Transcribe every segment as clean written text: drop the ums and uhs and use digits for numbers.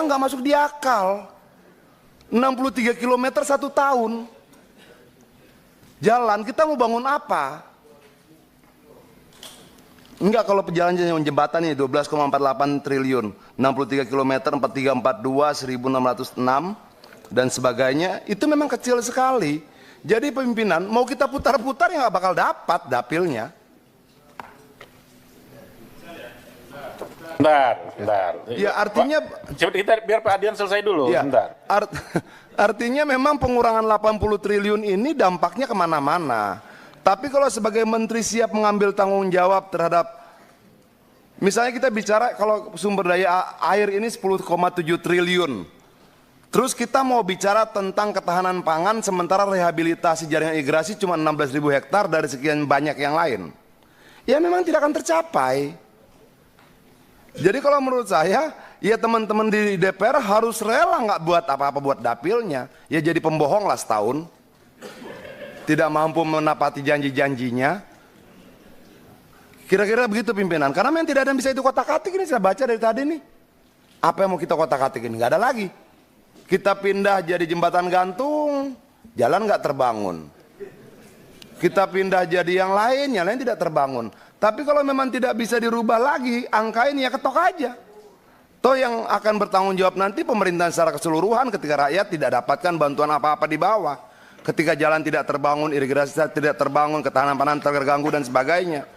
nggak masuk di akal. 63 km 1 tahun. Jalan, kita mau bangun apa? Enggak, kalau jalan jembatan ini 12,48 triliun, 63 km, 4342, 1606 dan sebagainya, itu memang kecil sekali. Jadi pemimpinan mau kita putar-putar ya nggak bakal dapat dapilnya. Bentar. Ya artinya Coba kita biar Pak Adian selesai dulu. ya, Bentar. artinya memang pengurangan 80 triliun ini dampaknya kemana-mana. Tapi kalau sebagai menteri siap mengambil tanggung jawab terhadap, misalnya kita bicara kalau sumber daya air ini 10,7 triliun. Terus kita mau bicara tentang ketahanan pangan sementara rehabilitasi jaringan irigasi cuma 16.000 hektar dari sekian banyak yang lain. Ya memang tidak akan tercapai. Jadi kalau menurut saya, ya teman-teman di DPR harus rela nggak buat apa-apa buat dapilnya. Ya jadi pembohong lah setahun. Tidak mampu menepati janji-janjinya. Kira-kira begitu pimpinan. Karena memang tidak ada yang bisa itu kotak-katik ini, saya baca dari tadi nih. Apa yang mau kita kotak-katik ini? Nggak ada lagi. Kita pindah jadi jembatan gantung, jalan nggak terbangun. Kita pindah jadi yang lain tidak terbangun. Tapi kalau memang tidak bisa dirubah lagi, angka ini ya ketok aja. Toh yang akan bertanggung jawab nanti pemerintahan secara keseluruhan ketika rakyat tidak dapatkan bantuan apa-apa di bawah. Ketika jalan tidak terbangun, irigasi tidak terbangun, ketahanan pangan terganggu dan sebagainya.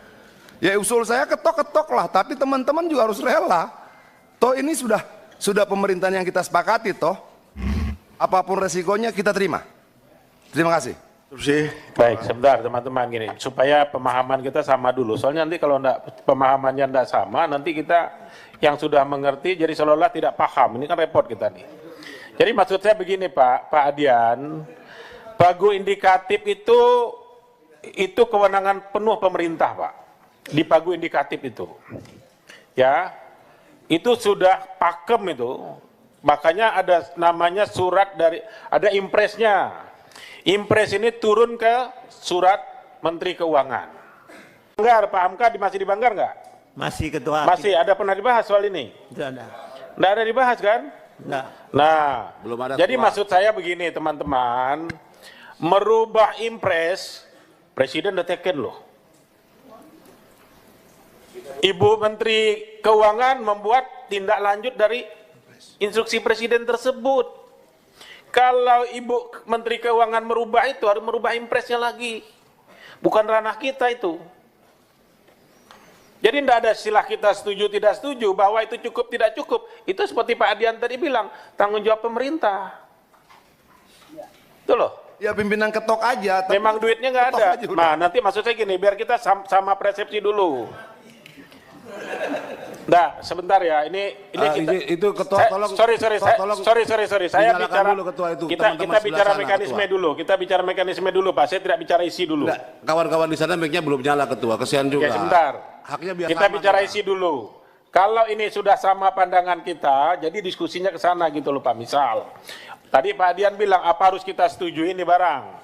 Ya usul saya ketok-ketok lah, tapi teman-teman juga harus rela. Toh ini sudah pemerintahan yang kita sepakati toh. Apapun resikonya kita terima. Terima kasih. Baik, sebentar teman-teman gini, supaya pemahaman kita sama dulu. Soalnya nanti kalau pemahamannya tidak sama, nanti kita yang sudah mengerti jadi seolah-olah tidak paham. Ini kan repot kita nih. Jadi maksud saya begini Pak Adian, pagu indikatif itu kewenangan penuh pemerintah Pak. Di pagu indikatif itu, ya, itu sudah pakem itu. Makanya ada namanya surat ada impresnya. Impres ini turun ke surat Menteri Keuangan. Banggar, Pak Hamka masih di Banggar nggak? Masih Ketua. Masih ada pernah dibahas soal ini? Tidak ada. Nggak ada dibahas kan? Enggak. Nah, Belum ada jadi keluar. maksud saya begini teman-teman, merubah impres, Presiden udah teken loh. Ibu Menteri Keuangan membuat tindak lanjut dari instruksi Presiden tersebut. Kalau Ibu Menteri Keuangan merubah itu, harus merubah impresnya lagi. Bukan ranah kita itu. Jadi tidak ada istilah kita setuju tidak setuju, bahwa itu cukup tidak cukup. Itu seperti Pak Adian tadi bilang, tanggung jawab pemerintah. Itu loh. Ya pimpinan ketok aja. Tapi Memang duitnya nggak ketok ada. aja udah. Nah nanti maksud saya gini, biar kita sama persepsi dulu. Nah, sebentar ya. Ini kita. Itu ketua tolong. Sorry. Saya Dinyalakan bicara. dulu ketua itu, Kita teman-teman bicara sebelah sana, mekanisme ketua. dulu. Kita bicara mekanisme dulu, Pak. Saya tidak bicara isi dulu. Enggak, kawan-kawan di sana mic-nya belum nyala ketua, kesian juga. Ya sebentar. Haknya biar Kita sama bicara kita. isi dulu. Kalau ini sudah sama pandangan kita, jadi diskusinya ke sana gitu loh Pak. Misal, tadi Pak Adian bilang apa harus kita setujui ini barang.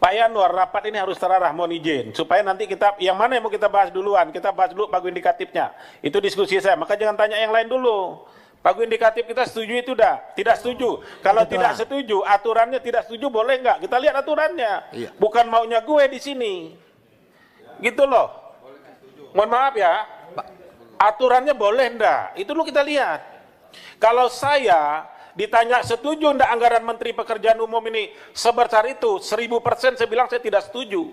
Pak Yanwar, rapat ini harus terarah, mohon izin. Supaya nanti kita, yang mana yang mau kita bahas duluan, kita bahas dulu pagu indikatifnya. Itu diskusi saya, maka jangan tanya yang lain dulu. Pagu indikatif kita setuju itu dah, tidak setuju. Kalau tidak setuju, aturannya tidak setuju boleh nggak? Kita lihat aturannya. Iya. Bukan maunya gue di sini. Gitu loh. Mohon maaf ya. Aturannya boleh ndak? Itu dulu kita lihat. Kalau saya ditanya setuju ndak anggaran Menteri Pekerjaan Umum ini sebesar itu, 1000% saya bilang saya tidak setuju.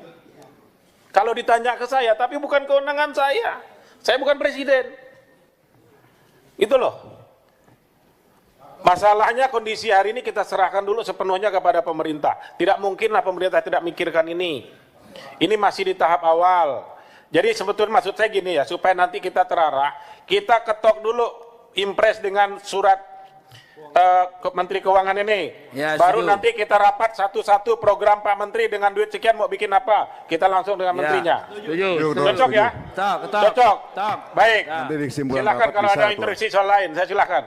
Kalau ditanya ke saya, tapi bukan kewenangan saya. Saya bukan presiden. Itu loh. Masalahnya kondisi hari ini kita serahkan dulu sepenuhnya kepada pemerintah. Tidak mungkinlah pemerintah tidak mikirkan ini. Ini masih di tahap awal. Jadi sebetulnya maksud saya gini ya, supaya nanti kita terarah, kita ketok dulu impres dengan surat Menteri Keuangan ini. Ya, Baru setuju. nanti kita rapat satu-satu program Pak Menteri dengan duit sekian mau bikin apa. Kita langsung dengan menterinya. Setuju. Cocok ya? Ketok. Cocok. Ketok. Baik. Nanti di kesimpulan Silakan rapat kalau bisa, ada Ketua. interupsi soal lain, saya silakan.